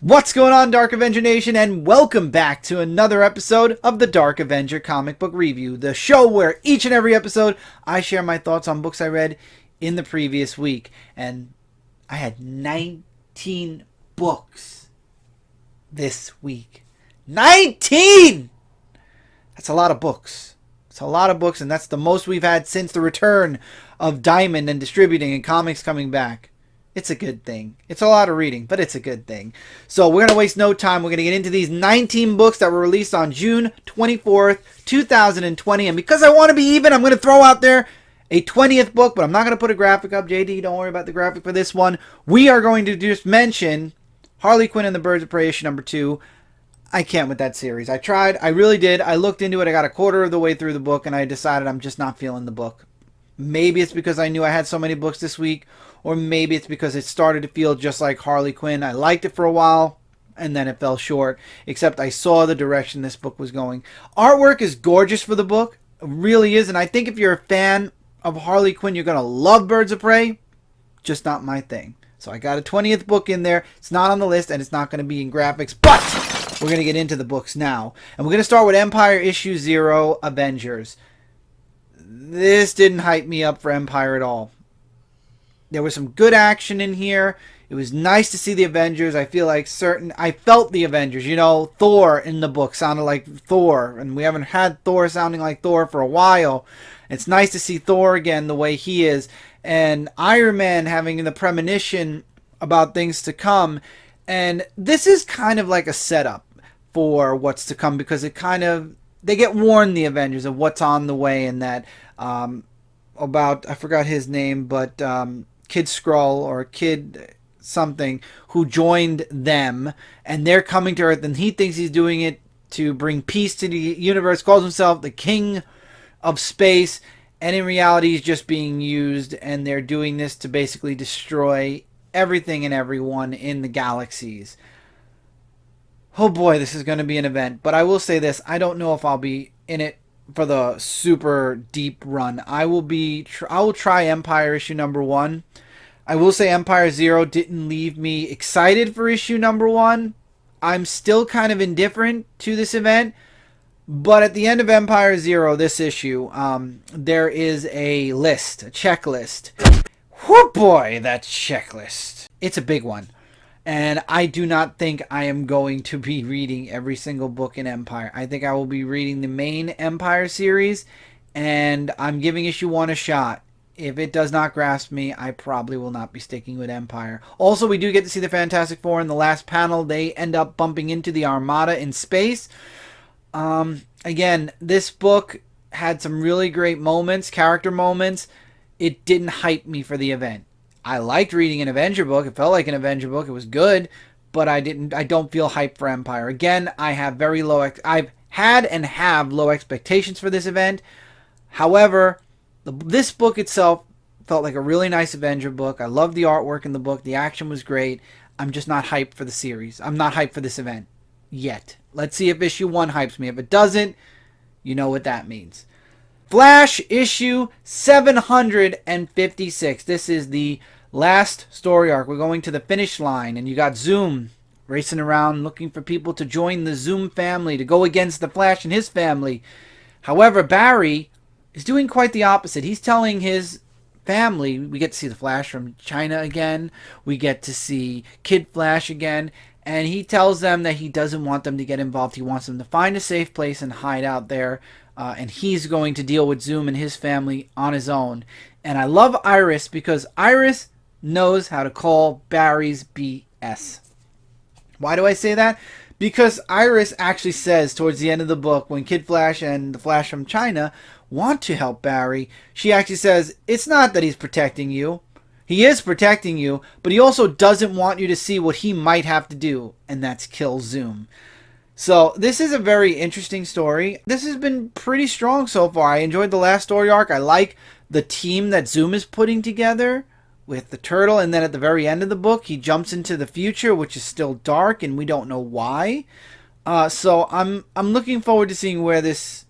What's going on, Dark Avenger Nation, and welcome back to another episode of the Dark Avenger Comic Book Review, the show where each and every episode I share my thoughts on books I read in the previous week. And I had 19 books this week. 19! That's a lot of books. It's a lot of books, and that's the most we've had since the return of Diamond and distributing and comics coming back. It's a good thing. It's a lot of reading, but it's a good thing. So we're going to waste no time. We're going to get into these 19 books that were released on June 24th, 2020. And because I want to be even, I'm going to throw out there a 20th book, but I'm not going to put a graphic up. JD, don't worry about the graphic for this one. We are going to just mention Harley Quinn and the Birds of Prey issue number 2. I can't with that series. I tried. I really did. I looked into it. I got a quarter of the way through the book, and I decided I'm just not feeling the book. Maybe it's because I knew I had so many books this week, or maybe it's because it started to feel just like Harley Quinn. I liked it for a while, and then it fell short, except I saw the direction this book was going. Artwork is gorgeous for the book. It really is, and I think if you're a fan of Harley Quinn, you're going to love Birds of Prey. Just not my thing. So I got a 20th book in there. It's not on the list, and it's not going to be in graphics, but we're going to get into the books now. And we're going to start with Empyre Issue 0, Avengers. This didn't hype me up for Empyre at all. There was some good action in here. It was nice to see the Avengers. I felt the Avengers. You know, Thor in the book sounded like Thor, and we haven't had Thor sounding like Thor for a while. It's nice to see Thor again the way he is, and Iron Man having the premonition about things to come. And this is kind of like a setup for what's to come, because they get warned, the Avengers, of what's on the way, and that about, I forgot his name, but Kid Skrull or Kid something, who joined them, and they're coming to Earth, and he thinks he's doing it to bring peace to the universe, calls himself the King of Space, and in reality he's just being used, and they're doing this to basically destroy everything and everyone in the galaxies. Oh boy, this is going to be an event. But I will say this, I don't know if I'll be in it for the super deep run. I will try Empyre issue number 1. I will say Empyre 0 didn't leave me excited for issue number 1. I'm still kind of indifferent to this event. But at the end of Empyre 0, this issue, there is a checklist. Whoo boy, that checklist. It's a big one. And I do not think I am going to be reading every single book in Empyre. I think I will be reading the main Empyre series, and I'm giving issue 1 a shot. If it does not grasp me, I probably will not be sticking with Empyre. Also, we do get to see the Fantastic Four in the last panel. They end up bumping into the Armada in space. Again, this book had some really great moments, character moments. It didn't hype me for the event. I liked reading an Avenger book. It felt like an Avenger book. It was good, but I don't feel hyped for Empyre. Again, I've had and have low expectations for this event. However, this book itself felt like a really nice Avenger book. I loved the artwork in the book. The action was great. I'm just not hyped for the series. I'm not hyped for this event yet. Let's see if issue 1 hypes me. If it doesn't, you know what that means. Flash issue 756. This is the last story arc. We're going to the finish line, and you got Zoom racing around looking for people to join the Zoom family, to go against the Flash and his family. However, Barry is doing quite the opposite. He's telling his family, we get to see the Flash from China again, we get to see Kid Flash again, and he tells them that he doesn't want them to get involved. He wants them to find a safe place and hide out there. And he's going to deal with Zoom and his family on his own. And I love Iris, because Iris knows how to call Barry's BS. Why do I say that? Because Iris actually says towards the end of the book, when Kid Flash and the Flash from China want to help Barry, she actually says, it's not that he's protecting you. He is protecting you, but he also doesn't want you to see what he might have to do, and that's kill Zoom. So this is a very interesting story. This has been pretty strong so far. I enjoyed the last story arc. I like the team that Zoom is putting together with the turtle, and then at the very end of the book, he jumps into the future, which is still dark, and we don't know why. So I'm looking forward to seeing where this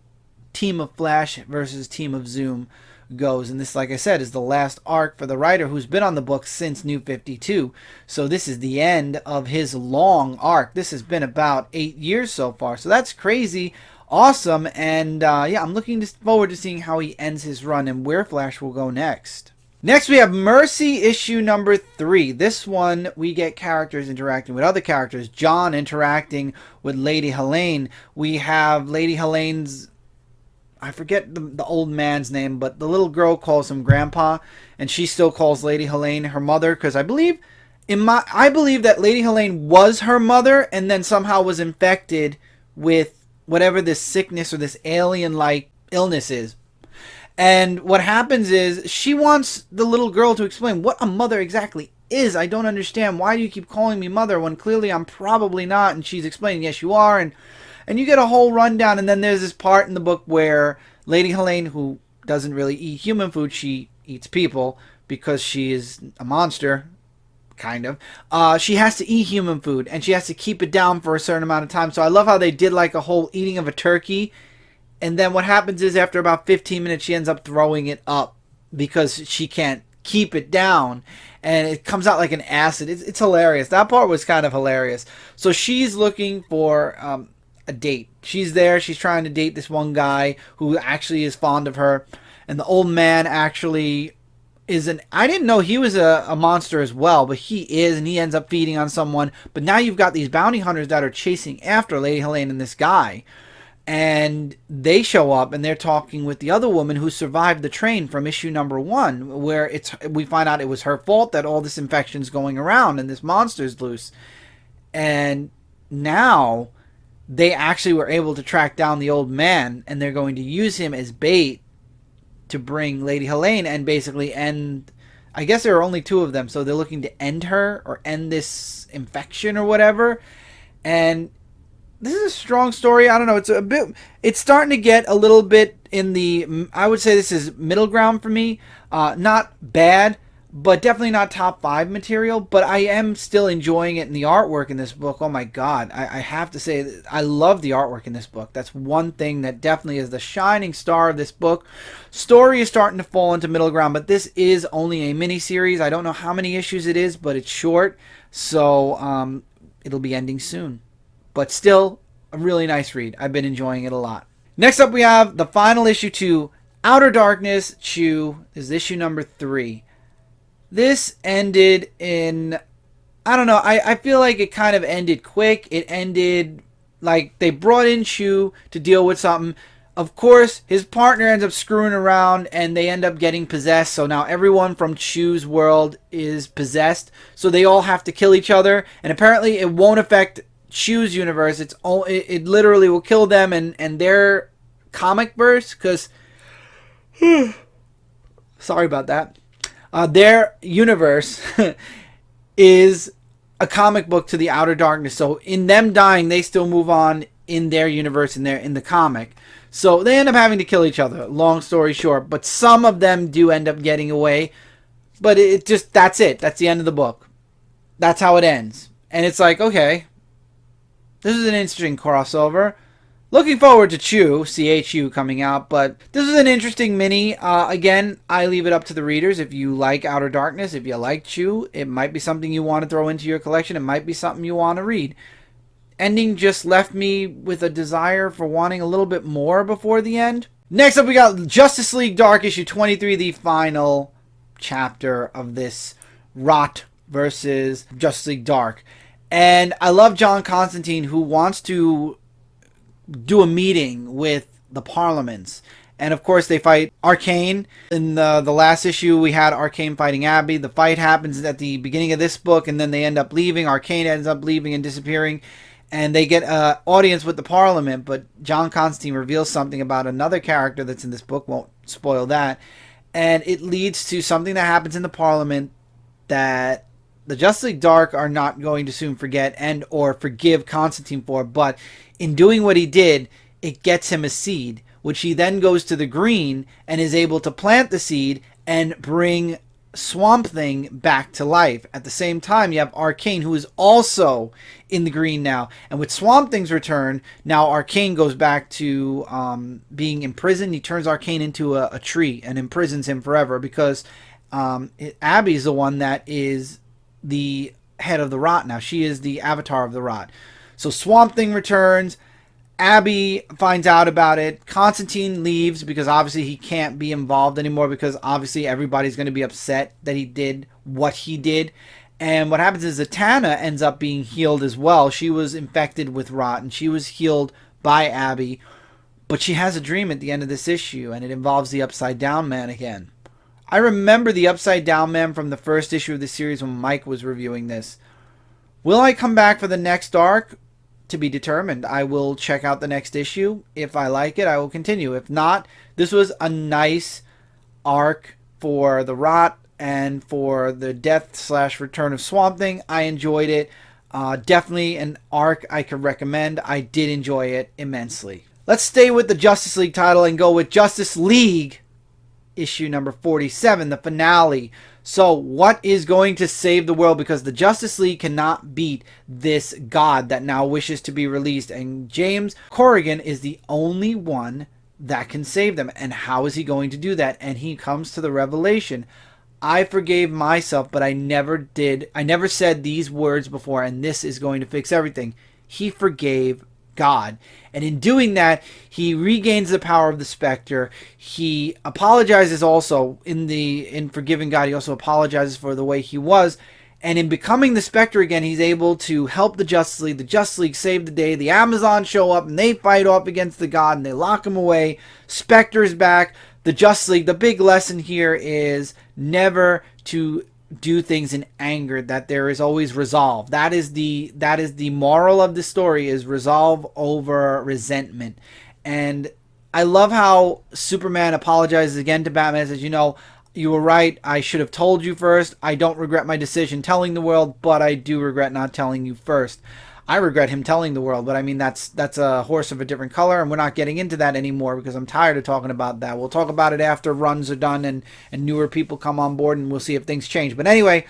team of Flash versus team of Zoom goes. And this, like I said, is the last arc for the writer who's been on the book since New 52. So this is the end of his long arc. This has been about 8 years so far. So that's crazy. Awesome. And yeah, I'm looking forward to seeing how he ends his run and where Flash will go next. Next, we have Mercy issue number 3. This one, we get characters interacting with other characters. John interacting with Lady Helene. We have Lady Helene's, I forget the old man's name, but the little girl calls him Grandpa, and she still calls Lady Helene her mother, because I believe that Lady Helene was her mother, and then somehow was infected with whatever this sickness or this alien-like illness is. And what happens is she wants the little girl to explain what a mother exactly is. I don't understand. Why do you keep calling me mother when clearly I'm probably not? And she's explaining, yes, you are. And you get a whole rundown. And then there's this part in the book where Lady Helene, who doesn't really eat human food, she eats people because she is a monster, kind of. She has to eat human food, and she has to keep it down for a certain amount of time. So I love how they did like a whole eating of a turkey. And then what happens is after about 15 minutes, she ends up throwing it up because she can't keep it down. And it comes out like an acid. It's hilarious. That part was kind of hilarious. So she's looking for a date. She's there. She's trying to date this one guy who actually is fond of her. And the old man actually is I didn't know he was a monster as well, but he is. And he ends up feeding on someone. But now you've got these bounty hunters that are chasing after Lady Helene and this guy. And they show up and they're talking with the other woman who survived the train from issue number 1, where we find out it was her fault that all this infection's going around and this monster's loose. And now they actually were able to track down the old man, and they're going to use him as bait to bring Lady Helene and basically end. I guess there are only 2 of them, so they're looking to end her or end this infection or whatever. And this is a strong story. I don't know. It's starting to get a little bit in the, I would say this is middle ground for me. Not bad, but definitely not top 5 material. But I am still enjoying it in the artwork in this book. Oh my God. I have to say, I love the artwork in this book. That's one thing that definitely is the shining star of this book. Story is starting to fall into middle ground, but this is only a mini series. I don't know how many issues it is, but it's short. So it'll be ending soon. But still, a really nice read. I've been enjoying it a lot. Next up, we have the final issue to Outer Darkness Chew. This is issue number 3. This ended in, I don't know, I feel like it kind of ended quick. It ended like they brought in Chew to deal with something. Of course, his partner ends up screwing around and they end up getting possessed. So now everyone from Chew's world is possessed. So they all have to kill each other. And apparently it won't affect Chew's universe. It literally will kill them and their comic verse, because sorry about that. Their universe is a comic book to the Outer Darkness. So in them dying, they still move on in their universe in the comic. So they end up having to kill each other. Long story short, but some of them do end up getting away. But that's it. That's the end of the book. That's how it ends. And it's like, okay, this is an interesting crossover. Looking forward to Chew, CHU, coming out, but this is an interesting mini. Again, I leave it up to the readers. If you like Outer Darkness, if you like Chew, it might be something you want to throw into your collection. It might be something you want to read. Ending just left me with a desire for wanting a little bit more before the end. Next up, we got Justice League Dark issue 23, the final chapter of this Rot versus Justice League Dark. And I love John Constantine, who wants to do a meeting with the Parliaments. And of course they fight Arcane. In the last issue we had Arcane fighting Abby. The fight happens at the beginning of this book, and then they end up leaving. Arcane ends up leaving and disappearing. And they get an audience with the Parliament, but John Constantine reveals something about another character that's in this book. Won't spoil that. And it leads to something that happens in the Parliament that the Justice League Dark are not going to soon forget and or forgive Constantine for, but in doing what he did, it gets him a seed, which he then goes to the Green and is able to plant the seed and bring Swamp Thing back to life. At the same time, you have Arcane, who is also in the green now. And with Swamp Thing's return, now Arcane goes back to being imprisoned. He turns Arcane into a tree and imprisons him forever because Abby's the one that is the head of the Rot now. She is the avatar of the Rot. So Swamp Thing returns. Abby finds out about it. Constantine leaves because obviously he can't be involved anymore because obviously everybody's going to be upset that he did what he did. And what happens is Zatanna ends up being healed as well. She was infected with Rot and she was healed by Abby. But she has a dream at the end of this issue and it involves the Upside Down Man again. I remember the Upside Down Man from the first issue of the series when Mike was reviewing this. Will I come back for the next arc? To be determined. I will check out the next issue. If I like it, I will continue. If not, this was a nice arc for the Rot and for the death/return of Swamp Thing. I enjoyed it. Definitely an arc I could recommend. I did enjoy it immensely. Let's stay with the Justice League title and go with Justice League issue number 47, the finale. So what is going to save the world? Because the Justice League cannot beat this god that now wishes to be released. And James Corrigan is the only one that can save them. And how is he going to do that? And he comes to the revelation. I forgave myself, but I never did. I never said these words before, and this is going to fix everything. He forgave God. And in doing that, he regains the power of the Specter. He apologizes also in forgiving God. He also apologizes for the way he was. And in becoming the Specter again, he's able to help the Justice League. The Justice League save the day. The Amazons show up and they fight off against the God and they lock him away. Specter's back. The Justice League, the big lesson here is never to do things in anger, that there is always resolve. That is the moral of the story, is resolve over resentment. And I love how Superman apologizes again to Batman and says, you were right, I should have told you first. I don't regret my decision telling the world, but I do regret not telling you first. I regret him telling the world, but I mean, that's a horse of a different color, and we're not getting into that anymore because I'm tired of talking about that. We'll talk about it after runs are done and newer people come on board, and we'll see if things change. But anyway,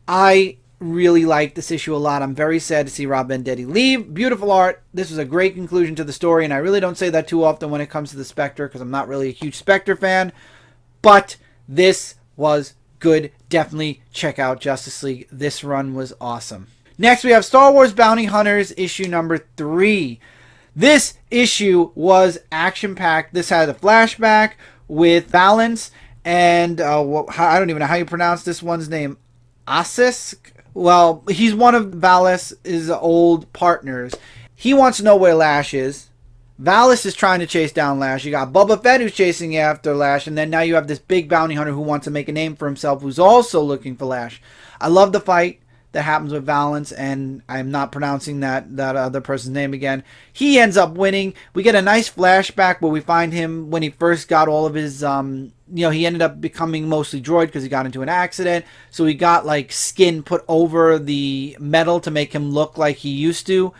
I really like this issue a lot. I'm very sad to see Rob Venditti leave. Beautiful art. This was a great conclusion to the story, and I really don't say that too often when it comes to the Spectre because I'm not really a huge Spectre fan, but this was good. Definitely check out Justice League. This run was awesome. Next, we have Star Wars Bounty Hunters, issue number 3. This issue was action-packed. This had a flashback with Valance and I don't even know how you pronounce this one's name. Asisk? Well, he's one of Valance's old partners. He wants to know where Lash is. Valance is trying to chase down Lash. You got Boba Fett who's chasing after Lash, and then now you have this big bounty hunter who wants to make a name for himself who's also looking for Lash. I love the fight that happens with Valance, and I'm not pronouncing that other person's name again. He ends up winning. We get a nice flashback where we find him when he first got all of his, he ended up becoming mostly droid because he got into an accident. So he got like skin put over the metal to make him look like he used to.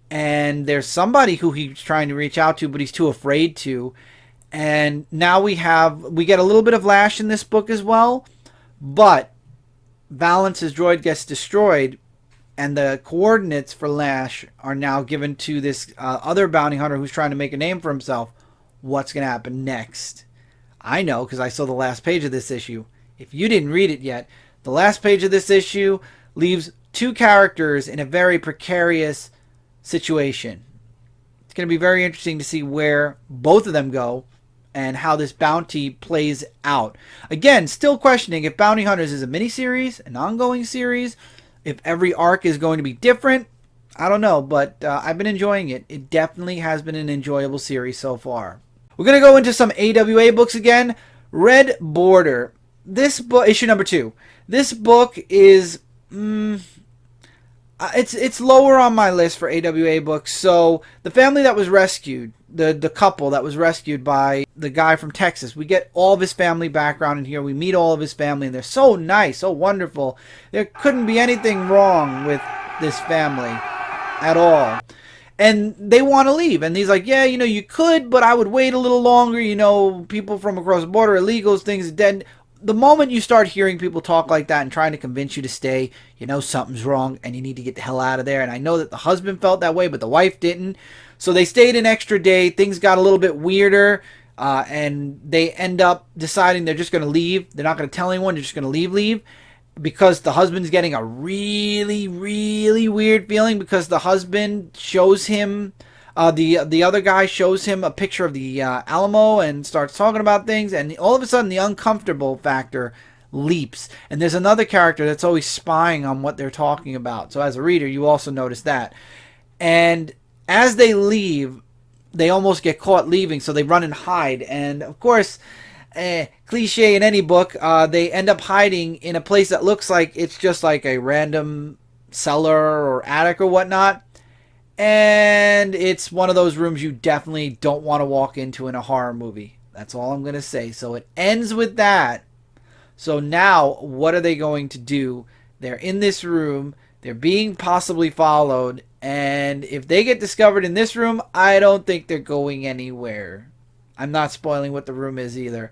And there's somebody who he's trying to reach out to, but he's too afraid to. And now we get a little bit of Lash in this book as well, but Valance's droid gets destroyed, and the coordinates for Lash are now given to this other bounty hunter who's trying to make a name for himself. What's going to happen next? I know because I saw the last page of this issue. If you didn't read it yet, the last page of this issue leaves two characters in a very precarious situation. It's going to be very interesting to see where both of them go and how this bounty plays out. Again, still questioning if Bounty Hunters is a miniseries, an ongoing series, if every arc is going to be different. I don't know, but I've been enjoying it. It definitely has been an enjoyable series so far. We're going to go into some AWA books again. Red Border. This book, issue number 2. This book is... It's lower on my list for AWA books. So the family that was rescued, the couple that was rescued by the guy from Texas, we get all of his family background in here. We meet all of his family, and they're so nice, so wonderful. There couldn't be anything wrong with this family at all. And they want to leave. And he's like, yeah, you could, but I would wait a little longer. People from across the border, illegals, things. Then the moment you start hearing people talk like that and trying to convince you to stay, you know something's wrong and you need to get the hell out of there. And I know that the husband felt that way, but the wife didn't. So they stayed an extra day. Things got a little bit weirder, and they end up deciding they're just going to leave. They're not going to tell anyone. They're just going to leave. Because the husband's getting a really, really weird feeling because the husband shows him, the other guy shows him a picture of the Alamo and starts talking about things, and all of a sudden the uncomfortable factor leaps. And there's another character that's always spying on what they're talking about. So as a reader, you also notice that. And as they leave, they almost get caught leaving, so they run and hide. And of course, cliche in any book, they end up hiding in a place that looks like it's just like a random cellar or attic or whatnot. And it's one of those rooms you definitely don't want to walk into in a horror movie. That's all I'm going to say. So it ends with that. So now, what are they going to do? They're in this room. They're being possibly followed. And if they get discovered in this room, I don't think they're going anywhere. I'm not spoiling what the room is either.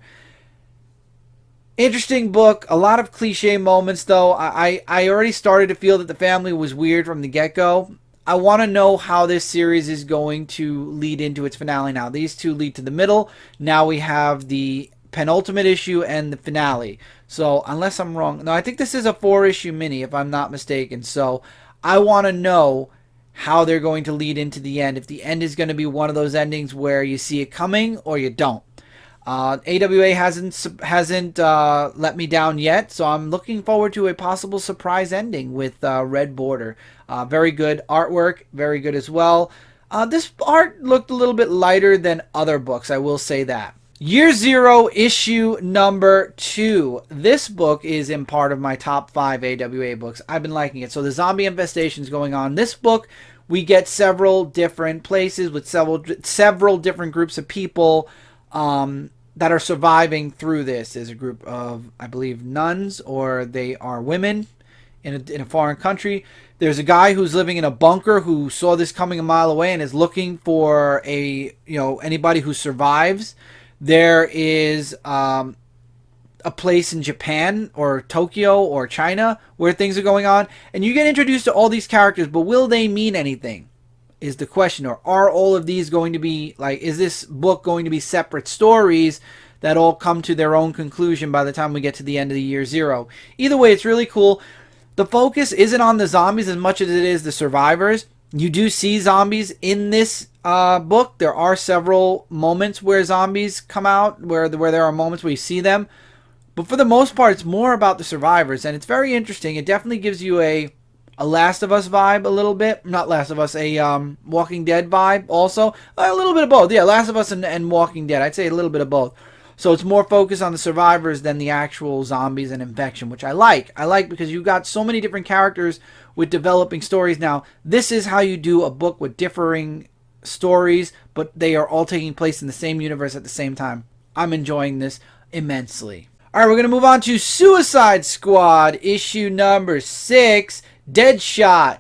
Interesting book. A lot of cliche moments, though. I already started to feel that the family was weird from the get-go. I want to know how this series is going to lead into its finale now. These two lead to the middle. Now we have the penultimate issue and the finale. So, unless I'm wrong. No, I think this is a 4-issue mini, if I'm not mistaken. So, I want to know how they're going to lead into the end. If the end is going to be one of those endings where you see it coming or you don't. AWA hasn't let me down yet, so I'm looking forward to a possible surprise ending with Red Border. Very good artwork, very good as well. This art looked a little bit lighter than other books, I will say that. Year Zero, issue number 2. This book is in part of my top 5 AWA books. I've been liking it. So the zombie infestation is going on. This book, we get several different places with several different groups of people that are surviving through this. There's a group of, I believe, nuns, or they are women in a foreign country. There's a guy who's living in a bunker who saw this coming a mile away and is looking for anybody who survives. There is a place in Japan or Tokyo or China where things are going on. And you get introduced to all these characters, but will they mean anything is the question. Or are all of these going to be, is this book going to be separate stories that all come to their own conclusion by the time we get to the end of the Year Zero? Either way, it's really cool. The focus isn't on the zombies as much as it is the survivors. You do see zombies in this book. There are several moments where zombies come out, where there are moments where you see them. But for the most part, it's more about the survivors. And it's very interesting. It definitely gives you a Last of Us vibe a little bit. Not Last of Us, a Walking Dead vibe also. A little bit of both. Yeah, Last of Us and Walking Dead. I'd say a little bit of both. So it's more focused on the survivors than the actual zombies and infection, which I like. I like because you got so many different characters with developing stories. Now, this is how you do a book with differing stories, but they are all taking place in the same universe at the same time. I'm enjoying this immensely. All right, we're going to move on to Suicide Squad, issue number 6, Deadshot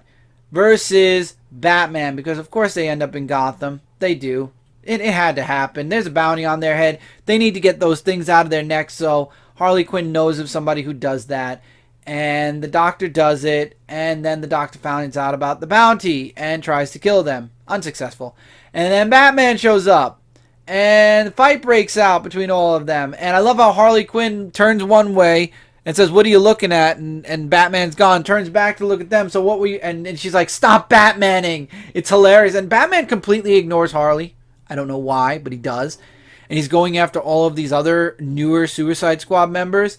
versus Batman, because of course they end up in Gotham. They do. It had to happen. There's a bounty on their head. They need to get those things out of their necks, so Harley Quinn knows of somebody who does that. And the Doctor does it, and then the Doctor finds out about the bounty and tries to kill them. Unsuccessful. And then Batman shows up, and the fight breaks out between all of them. And I love how Harley Quinn turns one way and says, "What are you looking at?" And Batman's gone, turns back to look at them. "So what were you?" And she's like, "Stop Batmaning." It's hilarious. And Batman completely ignores Harley. I don't know why, but he does. And he's going after all of these other newer Suicide Squad members.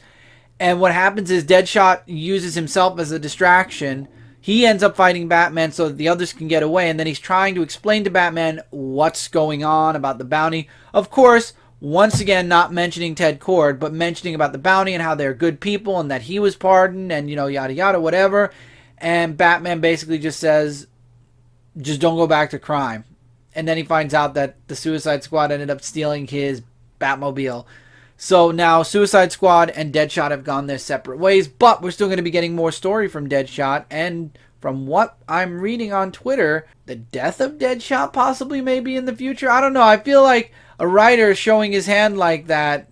And what happens is Deadshot uses himself as a distraction. He ends up fighting Batman so that the others can get away. And then he's trying to explain to Batman what's going on about the bounty. Of course, once again, not mentioning Ted Kord, but mentioning about the bounty and how they're good people and that he was pardoned and, yada, yada, whatever. And Batman basically just says, just don't go back to crime. And then he finds out that the Suicide Squad ended up stealing his Batmobile. So now Suicide Squad and Deadshot have gone their separate ways, but we're still going to be getting more story from Deadshot. And from what I'm reading on Twitter, the death of Deadshot possibly maybe in the future. I don't know. I feel like a writer showing his hand like that,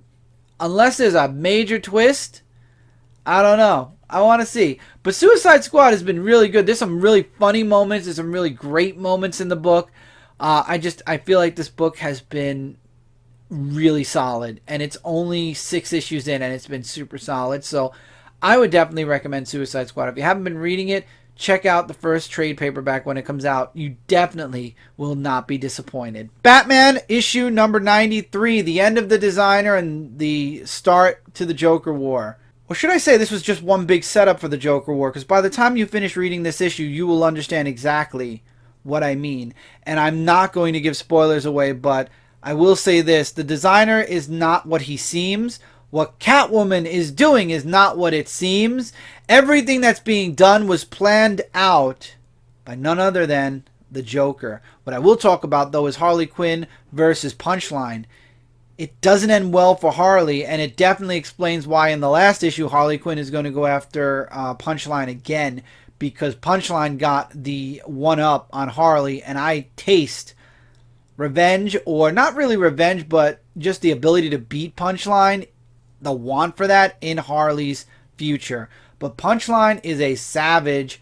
unless there's a major twist, I don't know. I want to see. But Suicide Squad has been really good. There's some really funny moments. There's some really great moments in the book. I feel like this book has been really solid, and it's only 6 issues in, and it's been super solid. So I would definitely recommend Suicide Squad. If you haven't been reading it, check out the first trade paperback when it comes out. You definitely will not be disappointed. Batman issue number 93, the end of the designer and the start to the Joker War. Or should I say this was just one big setup for the Joker War, because by the time you finish reading this issue, you will understand exactly what I mean. And I'm not going to give spoilers away, but I will say this. The designer is not what he seems. What Catwoman is doing is not what it seems. Everything that's being done was planned out by none other than the Joker. What I will talk about, though, is Harley Quinn versus Punchline. It doesn't end well for Harley, and it definitely explains why in the last issue Harley Quinn is going to go after Punchline again, because Punchline got the one-up on Harley, and I taste revenge, or not really revenge, but just the ability to beat Punchline, the want for that in Harley's future. But Punchline is a savage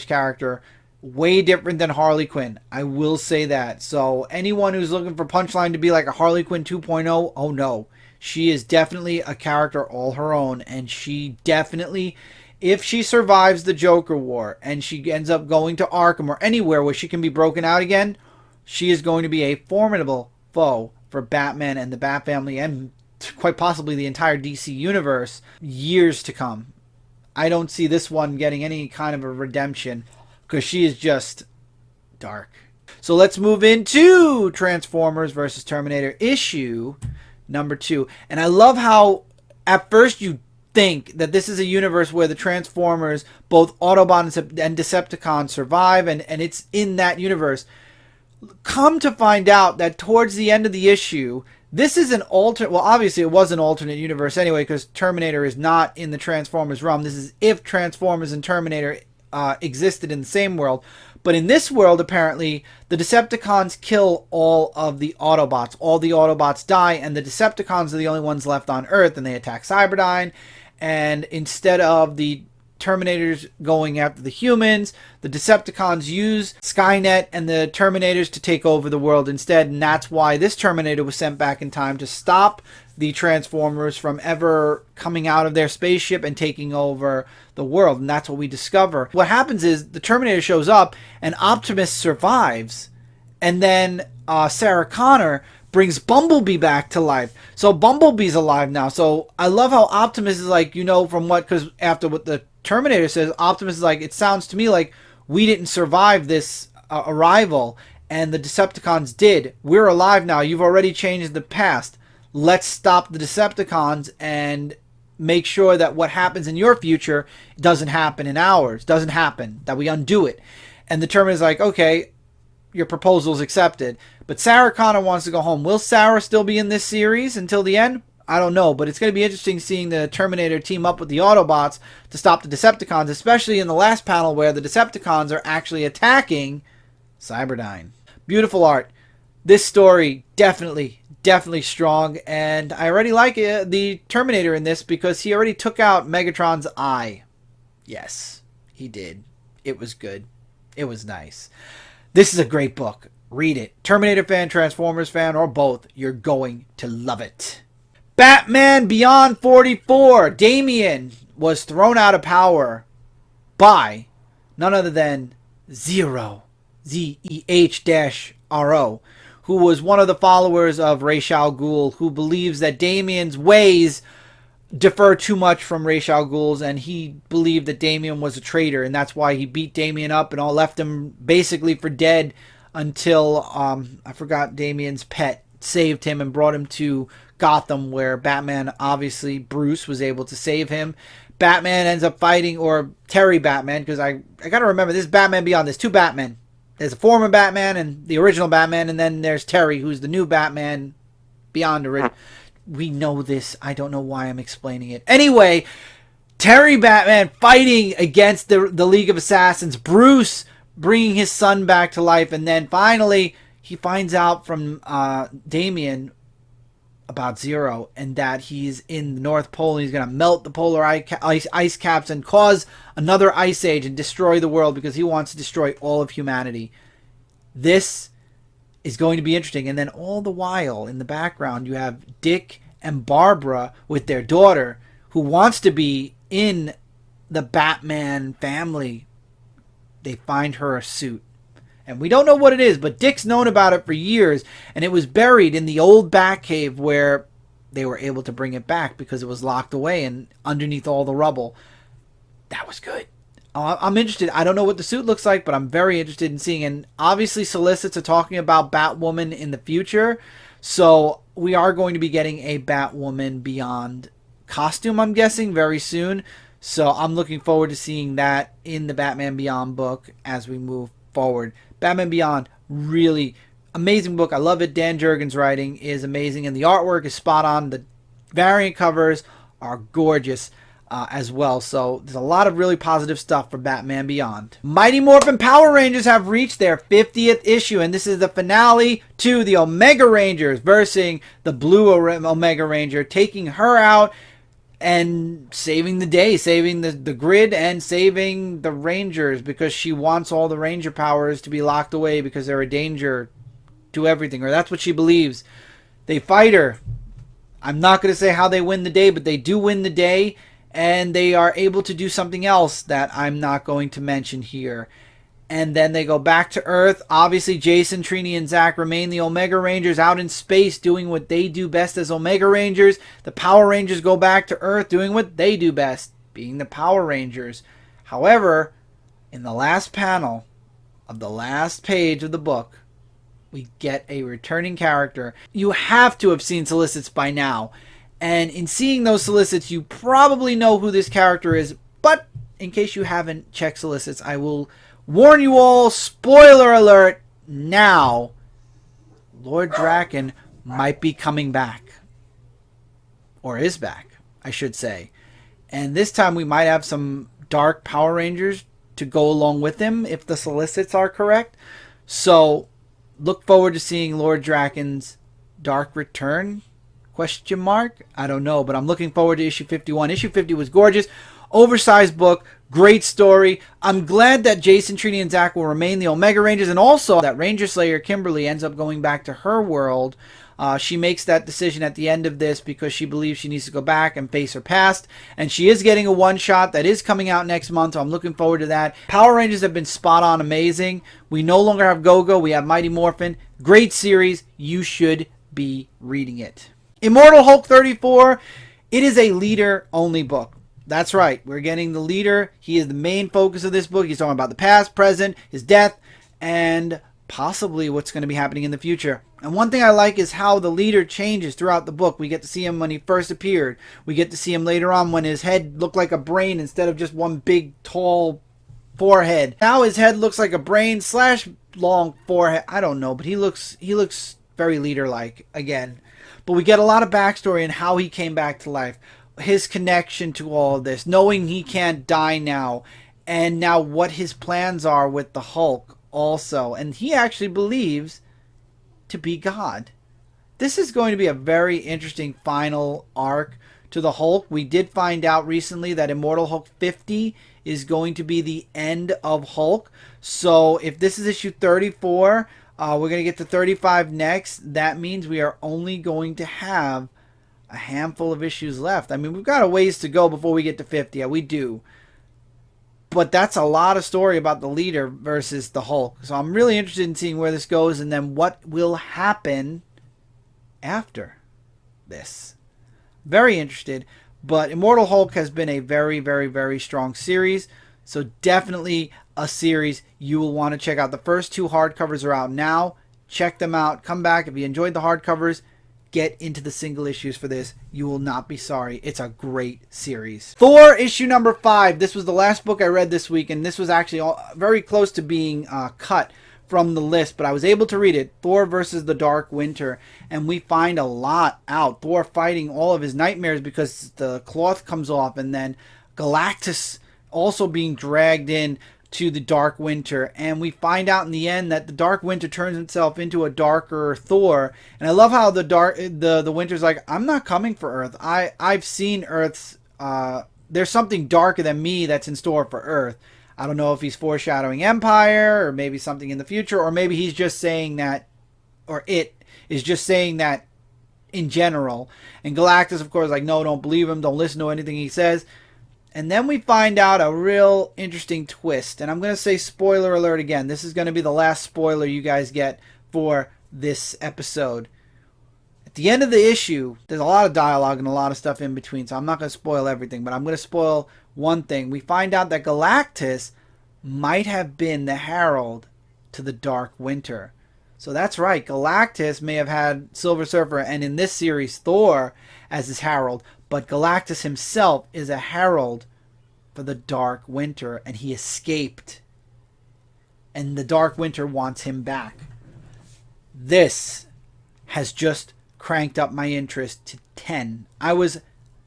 character, way different than Harley Quinn. I will say that. So anyone who's looking for Punchline to be like a Harley Quinn 2.0, oh no. She is definitely a character all her own, and she definitely, if she survives the Joker War and she ends up going to Arkham or anywhere where she can be broken out again, she is going to be a formidable foe for Batman and the Bat family, and quite possibly the entire DC universe, years to come. I don't see this one getting any kind of a redemption, because she is just dark. So let's move into Transformers versus Terminator issue number 2. And I love how at first you think that this is a universe where the Transformers, both Autobots and Decepticons, survive, and it's in that universe. Come to find out that towards the end of the issue, this is an alternate, well, obviously it was an alternate universe anyway, because Terminator is not in the Transformers realm. This is if Transformers and Terminator existed in the same world. But in this world, apparently, the Decepticons kill all of the Autobots. All the Autobots die, and the Decepticons are the only ones left on Earth, and they attack Cyberdyne. And instead of the Terminators going after the humans, the Decepticons use Skynet and the Terminators to take over the world instead, and that's why this Terminator was sent back in time to stop the Transformers from ever coming out of their spaceship and taking over the world. And that's what we discover. What happens is the Terminator shows up and Optimus survives, and then Sarah Connor brings Bumblebee back to life. So Bumblebee's alive now. So I love how Optimus is like, you know, from what, because after what the Terminator says, Optimus is like, it sounds to me like we didn't survive this arrival, and the Decepticons did. We're alive now. You've already changed the past. Let's stop the Decepticons and make sure that what happens in your future doesn't happen in ours. Doesn't happen. That we undo it. And the Terminator's like, okay, your proposal's accepted. But Sarah Connor wants to go home. Will Sarah still be in this series until the end? I don't know, but it's going to be interesting seeing the Terminator team up with the Autobots to stop the Decepticons, especially in the last panel where the Decepticons are actually attacking Cyberdyne. Beautiful art. This story definitely strong, and I already like the Terminator in this because he already took out Megatron's eye. Yes, he did. It was good. It was nice. This is a great book. Read it. Terminator fan, Transformers fan, or both. You're going to love it. Batman Beyond 44. Damian was thrown out of power by none other than Zero. Z-E-H-R-O. Who was one of the followers of Ra's al Ghul, who believes that Damian's ways differ too much from Ra's al Ghul's, and he believed that Damian was a traitor, and that's why he beat Damian up and all left him basically for dead until, I forgot, Damian's pet saved him and brought him to Gotham, where Batman, obviously, Bruce, was able to save him. Batman ends up fighting, or Terry Batman, because I got to remember, this is Batman Beyond. There's two Batmen. There's a former Batman and the original Batman, and then there's Terry, who's the new Batman beyond the... We know this. I don't know why I'm explaining it. Anyway, Terry Batman fighting against the League of Assassins. Bruce bringing his son back to life. And then finally, he finds out from Damian about Zero, and that he's in the North Pole and he's going to melt the polar ice caps and cause another ice age and destroy the world because he wants to destroy all of humanity. This is going to be interesting. And then all the while in the background you have Dick and Barbara with their daughter who wants to be in the Batman family. They find her a suit. And we don't know what it is, but Dick's known about it for years, and it was buried in the old Batcave where they were able to bring it back because it was locked away and underneath all the rubble. That was good. I'm interested. I don't know what the suit looks like, but I'm very interested in seeing. And obviously solicits are talking about Batwoman in the future, so we are going to be getting a Batwoman Beyond costume, I'm guessing, very soon. So I'm looking forward to seeing that in the Batman Beyond book as we move forward. Batman Beyond, really amazing book. I love it. Dan Jurgens' writing is amazing, and the artwork is spot on. The variant covers are gorgeous as well. So there's a lot of really positive stuff for Batman Beyond. Mighty Morphin Power Rangers have reached their 50th issue, and this is the finale to the Omega Rangers versus the Blue Omega Ranger, taking her out and saving the day, saving the grid, and saving the Rangers because she wants all the Ranger powers to be locked away because they're a danger to everything, or that's what she believes. They fight her. I'm not going to say how they win the day, but they do win the day, and they are able to do something else that I'm not going to mention here. And then they go back to Earth. Obviously, Jason, Trini, and Zach remain the Omega Rangers out in space doing what they do best as Omega Rangers. The Power Rangers go back to Earth doing what they do best, being the Power Rangers. However, in the last panel of the last page of the book, we get a returning character. You have to have seen solicits by now. And in seeing those solicits, you probably know who this character is. But in case you haven't checked solicits, I will warn you all, spoiler alert, now, Lord Drakkon might be coming back. Or is back, I should say. And this time we might have some dark Power Rangers to go along with him, if the solicits are correct. So, look forward to seeing Lord Drakkon's dark return? Question mark? I don't know, but I'm looking forward to issue 51. Issue 50 was gorgeous. Oversized book. Great story. I'm glad that Jason, Trini, and Zach will remain the Omega Rangers, and also that Ranger Slayer Kimberly ends up going back to her world. She makes that decision at the end of this because she believes she needs to go back and face her past, and she is getting a one-shot that is coming out next month, so I'm looking forward to that. Power Rangers have been spot on amazing. We no longer have Go-Go. We have Mighty Morphin. Great series. You should be reading it. Immortal Hulk 34. It is a leader-only book. That's right. We're getting the leader. He is the main focus of this book. He's talking about the past, present, his death, and possibly what's going to be happening in the future. And one thing I like is how the leader changes throughout the book. We get to see him when he first appeared. We get to see him later on when his head looked like a brain instead of just one big, tall forehead. Now his head looks like a brain / long forehead. I don't know, but he looks very leader-like again. But we get a lot of backstory and how he came back to life. His connection to all of this, knowing he can't die now, and now what his plans are with the Hulk also. And he actually believes to be God. This is going to be a very interesting final arc to the Hulk. We did find out recently that Immortal Hulk 50 is going to be the end of Hulk. So if this is issue 34, we're going to get to 35 next. That means we are only going to have a handful of issues left. I mean, we've got a ways to go before we get to 50. Yeah, we do. But that's a lot of story about the leader versus the Hulk. So I'm really interested in seeing where this goes and then what will happen after this. Very interested. But Immortal Hulk has been a very, very, very strong series. So definitely a series you will want to check out. The first 2 hardcovers are out now. Check them out. Come back. If you enjoyed the hardcovers, get into the single issues for this. You will not be sorry. It's a great series. Thor issue number 5. This was the last book I read this week, and this was actually very close to being cut from the list, but I was able to read it. Thor versus the Dark Winter, and we find a lot out. Thor fighting all of his nightmares because the cloth comes off, and then Galactus also being dragged in to the Dark Winter, and we find out in the end that the Dark Winter turns itself into a darker Thor. And I love how the Winter's like, I'm not coming for Earth. I've seen Earth's there's something darker than me that's in store for Earth. I don't know if he's foreshadowing Empire or maybe something in the future, or maybe he's just saying that, or it is just saying that in general. And Galactus, of course, like, no, don't believe him, don't listen to anything he says. And then we find out a real interesting twist. And I'm going to say spoiler alert again. This is going to be the last spoiler you guys get for this episode. At the end of the issue, there's a lot of dialogue and a lot of stuff in between. So I'm not going to spoil everything, but I'm going to spoil one thing. We find out that Galactus might have been the herald to the Dark Winter. So that's right. Galactus may have had Silver Surfer and in this series Thor as his herald. But Galactus himself is a herald for the Dark Winter, and he escaped. And the Dark Winter wants him back. This has just cranked up my interest to 10. I was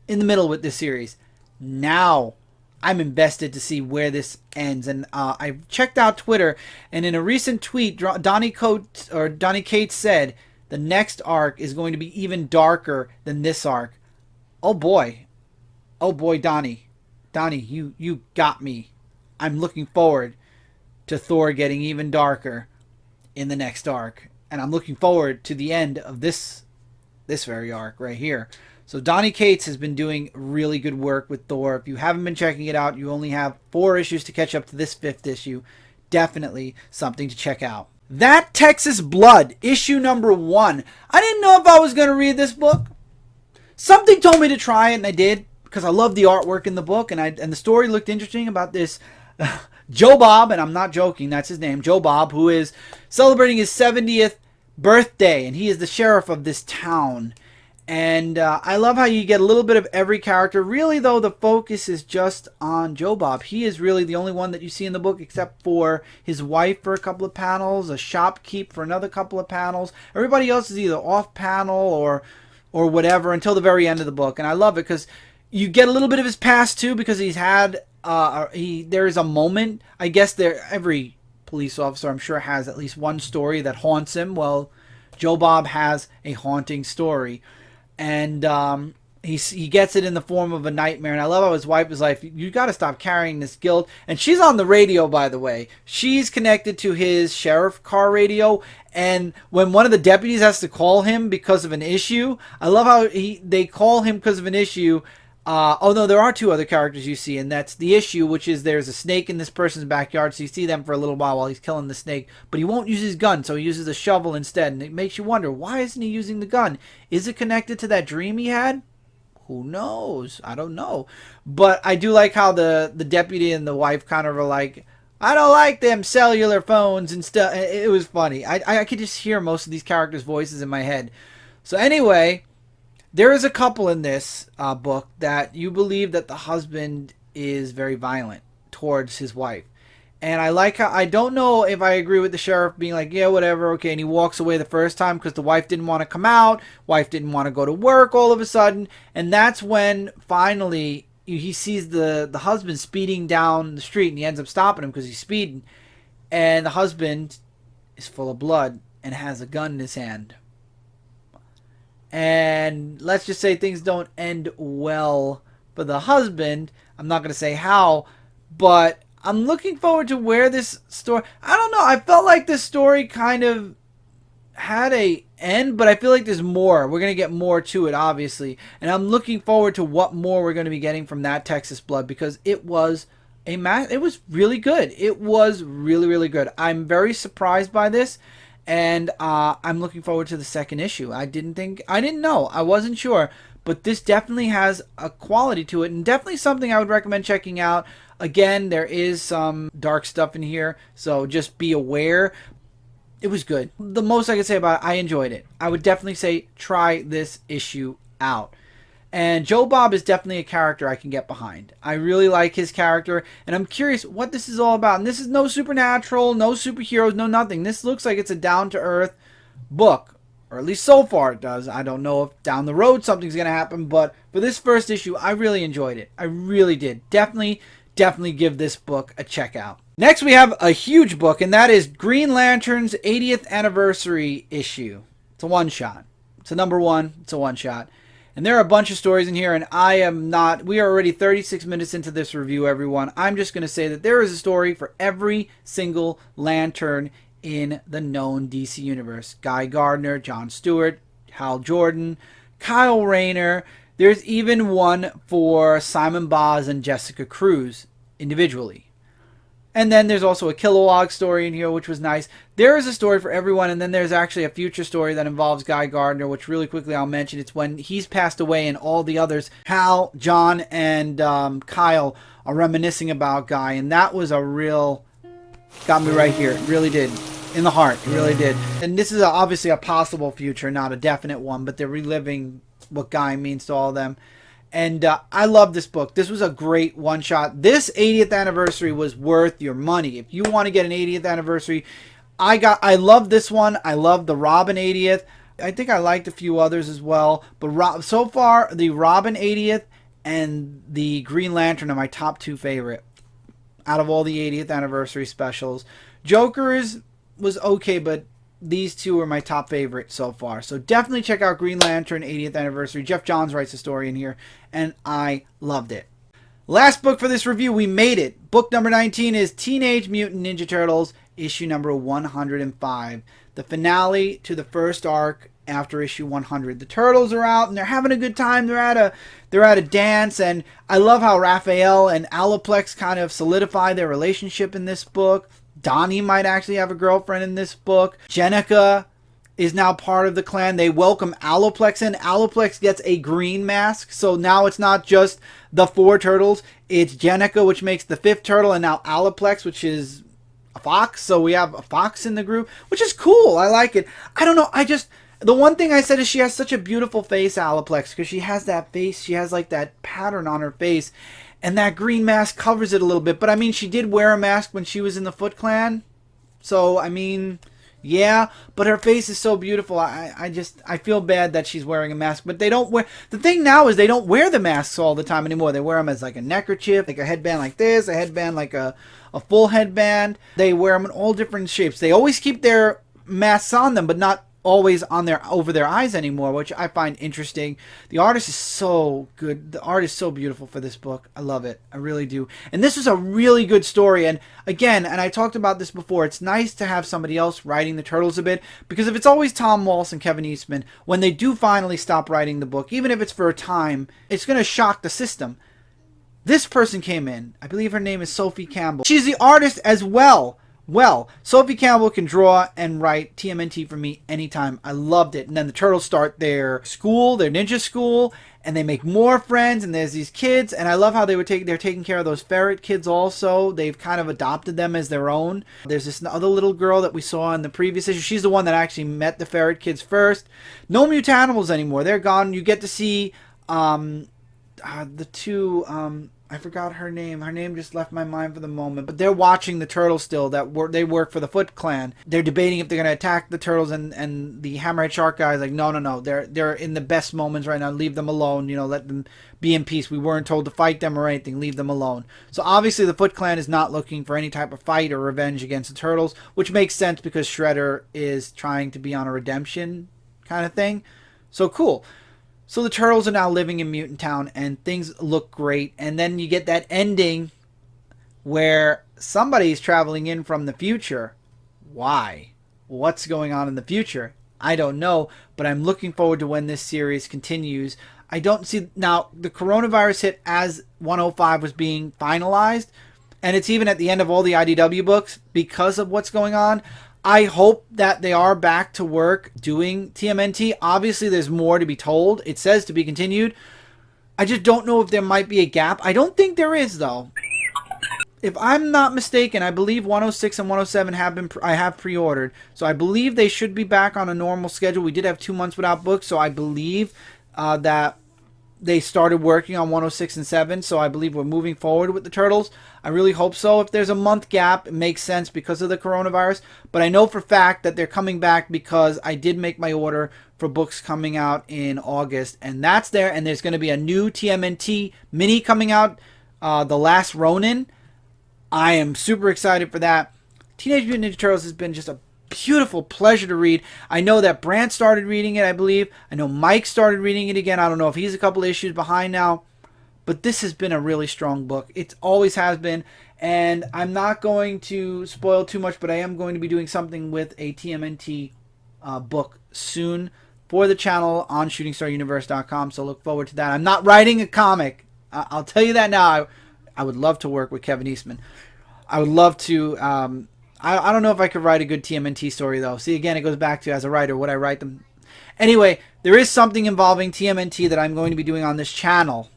in the middle with this series. Now I'm invested to see where this ends. And I checked out Twitter, and in a recent tweet, Donny Cates said the next arc is going to be even darker than this arc. Oh boy, Donnie, you got me. I'm looking forward to Thor getting even darker in the next arc, and I'm looking forward to the end of this very arc right here. So Donny Cates has been doing really good work with Thor. If you haven't been checking it out, you only have 4 issues to catch up to this 5th issue. Definitely something to check out. That Texas Blood, issue number 1. I didn't know if I was going to read this book. Something told me to try it, and I did, because I love the artwork in the book, and the story looked interesting about this Joe Bob, and I'm not joking, that's his name, Joe Bob, who is celebrating his 70th birthday, and he is the sheriff of this town. And I love how you get a little bit of every character. Really, though, the focus is just on Joe Bob. He is really the only one that you see in the book, except for his wife for a couple of panels, a shopkeep for another couple of panels. Everybody else is either off panel or whatever until the very end of the book. And I love it because you get a little bit of his past too, because he's had there is a moment, I guess every police officer I'm sure has at least one story that haunts him. Well, Joe Bob has a haunting story, and he gets it in the form of a nightmare. And I love how his wife is like, you got to stop carrying this guilt. And she's on the radio, by the way. She's connected to his sheriff car radio. And when one of the deputies has to call him because of an issue, I love how they call him because of an issue. Oh no, there are 2 other characters you see, and that's the issue, which is there's a snake in this person's backyard, so you see them for a little while he's killing the snake, but he won't use his gun, so he uses a shovel instead, and it makes you wonder, why isn't he using the gun? Is it connected to that dream he had? Who knows? I don't know. But I do like how the deputy and the wife kind of are like, I don't like them cellular phones and stuff. It was funny. I could just hear most of these characters' voices in my head. So anyway, there is a couple in this book that you believe that the husband is very violent towards his wife. And I like how, I don't know if I agree with the sheriff being like, yeah, whatever, okay, and he walks away the first time because the wife didn't want to come out, wife didn't want to go to work all of a sudden, and that's when finally he sees the husband speeding down the street, and he ends up stopping him because he's speeding, and the husband is full of blood and has a gun in his hand. And let's just say things don't end well for the husband. I'm not going to say how, but I'm looking forward to where this story... I don't know. I felt like this story kind of had a end, but I feel like there's more. We're going to get more to it, obviously. And I'm looking forward to what more we're going to be getting from that Texas Blood, because it was it was really good. It was really, really good. I'm very surprised by this, and I'm looking forward to the second issue. I didn't know. I wasn't sure. But this definitely has a quality to it, and definitely something I would recommend checking out. Again, there is some dark stuff in here, so just be aware. It was good. The most I could say about it, I enjoyed it. I would definitely say try this issue out. And Joe Bob is definitely a character I can get behind. I really like his character, and I'm curious what this is all about. And this is no supernatural, no superheroes, no nothing. This looks like it's a down-to-earth book. Or at least so far it does. I don't know if down the road something's going to happen. But for this first issue, I really enjoyed it. I really did. Definitely give this book a check out. Next, we have a huge book, and that is Green Lantern's 80th anniversary issue. It's a one-shot. It's a number one. It's a one-shot. And there are a bunch of stories in here, and we are already 36 minutes into this review, everyone. I'm just going to say that there is a story for every single Lantern in the known DC universe. Guy Gardner, John Stewart, Hal Jordan, Kyle Rayner. There's even one for Simon Baz and Jessica Cruz individually. And then there's also a Kilowog story in here, which was nice. There is a story for everyone, and then there's actually a future story that involves Guy Gardner, which really quickly I'll mention. It's when he's passed away and all the others, Hal, John, and Kyle, are reminiscing about Guy. And that was got me right here. It really did. In the heart. It really did. And this is obviously a possible future, not a definite one, but they're reliving what Guy means to all of them. And I love this book. This was a great one-shot. This 80th anniversary was worth your money. If you want to get an 80th anniversary, I love this one. I love the Robin 80th. I think I liked a few others as well. But so far, the Robin 80th and the Green Lantern are my top two favorite out of all the 80th anniversary specials. Joker's was okay, but these two are my top favorite so far. So definitely check out Green Lantern 80th Anniversary. Jeff Johns writes a story in here, and I loved it. Last book for this review, we made it. Book number 19 is Teenage Mutant Ninja Turtles, issue number 105. The finale to the first arc after issue 100. The Turtles are out, and they're having a good time. They're at a dance, and I love how Raphael and Aliplex kind of solidify their relationship in this book. Donnie might actually have a girlfriend in this book. Jennika is now part of the clan. They welcome Aliplex in. Aliplex gets a green mask. So now it's not just the 4 turtles. It's Jennika, which makes the 5th turtle, and now Aliplex, which is a fox. So we have a fox in the group, which is cool. I like it. I don't know. The one thing I said is she has such a beautiful face, Aliplex, because she has that face. She has like that pattern on her face. And that green mask covers it a little bit. But, I mean, she did wear a mask when she was in the Foot Clan. So, I mean, yeah. But her face is so beautiful. I feel bad that she's wearing a mask. But they don't wear... The thing now is they don't wear the masks all the time anymore. They wear them as like a neckerchief, like a headband like this, a headband like a full headband. They wear them in all different shapes. They always keep their masks on them, but not always on over their eyes anymore, which I find interesting. The artist is so good. The art is so beautiful for this book. I love it. I really do. And this was a really good story. And again, and I talked about this before, it's nice to have somebody else writing the Turtles a bit, because if it's always Tom Waltz and Kevin Eastman, when they do finally stop writing the book, even if it's for a time, it's going to shock the system. This person came in. I believe her name is Sophie Campbell. She's the artist as well. Well, Sophie Campbell can draw and write TMNT for me anytime. I loved it. And then the Turtles start their school, their ninja school, and they make more friends, and there's these kids, and I love how they're taking care of those ferret kids also. They've kind of adopted them as their own. There's this other little girl that we saw in the previous issue. She's the one that actually met the ferret kids first. No Mutanimals anymore. They're gone. You get to see the two... I forgot her name. Her name just left my mind for the moment. But they're watching the Turtles still. They work for the Foot Clan. They're debating if they're going to attack the Turtles, and the Hammerhead Shark guy is like, no. They're in the best moments right now. Leave them alone. Let them be in peace. We weren't told to fight them or anything. Leave them alone. So obviously the Foot Clan is not looking for any type of fight or revenge against the Turtles, which makes sense because Shredder is trying to be on a redemption kind of thing. So cool. So the Turtles are now living in Mutant Town, and things look great. And then you get that ending where somebody's traveling in from the future. Why? What's going on in the future? I don't know, but I'm looking forward to when this series continues. I don't see... Now, the coronavirus hit as 105 was being finalized, and it's even at the end of all the IDW books because of what's going on. I hope that they are back to work doing TMNT. Obviously, there's more to be told. It says to be continued. I just don't know if there might be a gap. I don't think there is, though. If I'm not mistaken, I believe 106 and 107 I have pre-ordered. So I believe they should be back on a normal schedule. We did have 2 months without books, so I believe that they started working on 106 and 7, so I believe we're moving forward with the Turtles. I really hope so. If there's a month gap, it makes sense because of the coronavirus. But I know for fact that they're coming back because I did make my order for books coming out in August. And that's there. And there's going to be a new TMNT mini coming out, The Last Ronin. I am super excited for that. Teenage Mutant Ninja Turtles has been just a beautiful pleasure to read. I know that Brant started reading it, I believe. I know Mike started reading it again. I don't know if he's a couple issues behind now. But this has been a really strong book. It always has been. And I'm not going to spoil too much, but I am going to be doing something with a TMNT book soon for the channel on shootingstaruniverse.com. So look forward to that. I'm not writing a comic. I'll tell you that now. I would love to work with Kevin Eastman. I would love to. I don't know if I could write a good TMNT story, though. See, again, it goes back to, as a writer, would I write them? Anyway, there is something involving TMNT that I'm going to be doing on this channel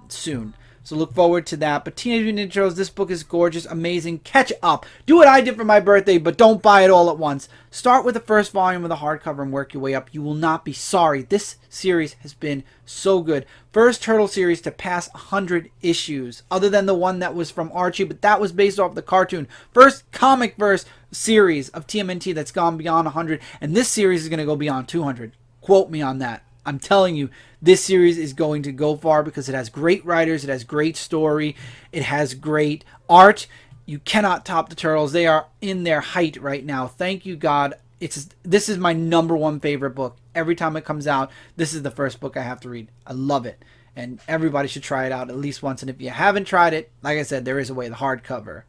soon. So look forward to that. But Teenage Mutant Ninja Turtles, this book is gorgeous, amazing. Catch up. Do what I did for my birthday, but don't buy it all at once. Start with the first volume of the hardcover and work your way up. You will not be sorry. This series has been so good. First Turtle series to pass 100 issues, other than the one that was from Archie, but that was based off the cartoon. First comic verse series of TMNT that's gone beyond 100, and this series is going to go beyond 200. Quote me on that. I'm telling you, this series is going to go far because it has great writers, it has great story, it has great art. You cannot top the Turtles. They are in their height right now. Thank you, God. This is my #1 favorite book. Every time it comes out, this is the first book I have to read. I love it. And everybody should try it out at least once. And if you haven't tried it, like I said, there is a way, the hardcover.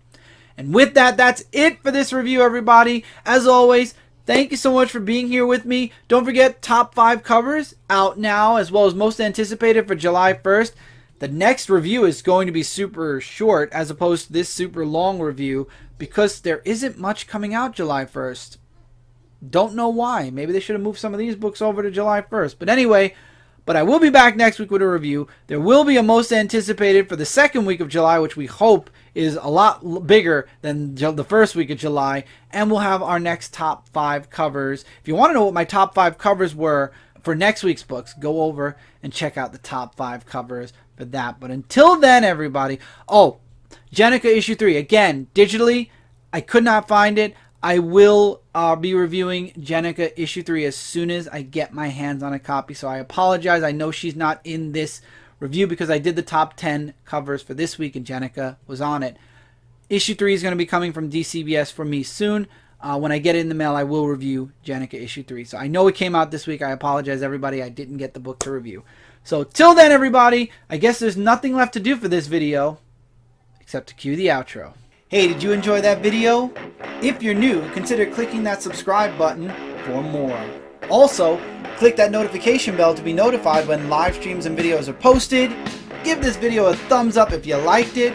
And with that, that's it for this review, everybody. As always, thank you so much for being here with me. Don't forget, top 5 covers out now, as well as most anticipated for July 1st. The next review is going to be super short as opposed to this super long review because there isn't much coming out July 1st. Don't know why. Maybe they should have moved some of these books over to July 1st. But anyway, I will be back next week with a review. There will be a most anticipated for the second week of July, which we hope is a lot bigger than the first week of July. And we'll have our next top 5 covers. If you want to know what my top 5 covers were for next week's books, go over and check out the top 5 covers for that. But until then, everybody. Oh, Jennika issue 3. Again, digitally, I could not find it. I will be reviewing Jennika issue 3 as soon as I get my hands on a copy. So I apologize. I know she's not in this review because I did the top 10 covers for this week and Jennika was on it. Issue 3 is going to be coming from DCBS for me soon. When I get it in the mail, I will review Jennika issue 3. So I know it came out this week. I apologize, everybody. I didn't get the book to review. So till then, everybody, I guess there's nothing left to do for this video except to cue the outro. Hey, did you enjoy that video? If you're new, consider clicking that subscribe button for more. Also, click that notification bell to be notified when live streams and videos are posted. Give this video a thumbs up if you liked it.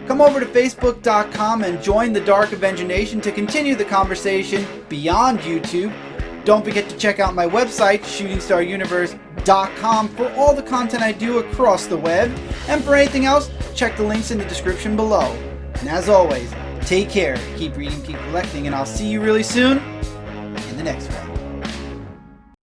Come over to Facebook.com and join the Dark Avenger Nation to continue the conversation beyond YouTube. Don't forget to check out my website, shootingstaruniverse.com, for all the content I do across the web. And for anything else, check the links in the description below. And as always, take care, keep reading, keep collecting, and I'll see you really soon in the next one.